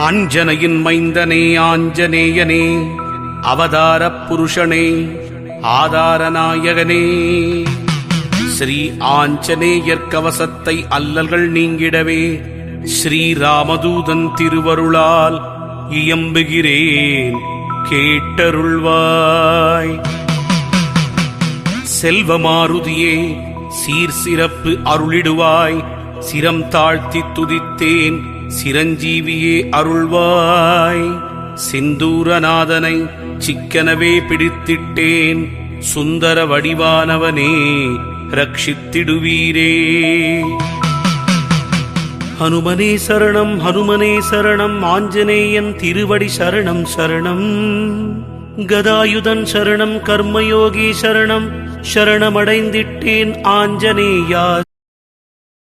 அஞ்சனையின் மைந்தனே ஆஞ்சநேயனே, அவதாரப் புருஷனே, ஆதாரநாயகனே, ஸ்ரீ ஆஞ்சநேயர் கவசத்தை அல்லல்கள் நீங்கிடவே ஸ்ரீராமதூதன் திருவருளால் இயம்புகிறேன், கேட்டருள்வாய். செல்வமாருதியே, சீர் சிறப்பு அருளிடுவாய், சிரம் தாழ்த்தி துதித்தேன், சிரஞ்சீவியே அருள்வாய். சிந்தூரநாதனை சிக்கனவே பிடித்திட்டேன், சுந்தர வடிவானவனே ரட்சித்திடுவீரே. ஹனுமனே சரணம், ஹனுமனே சரணம், ஆஞ்சநேயன் திருவடி சரணம் சரணம். கதாயுதன் சரணம், கர்மயோகி சரணம், சரணமடைந்திட்டேன் ஆஞ்சநேயா.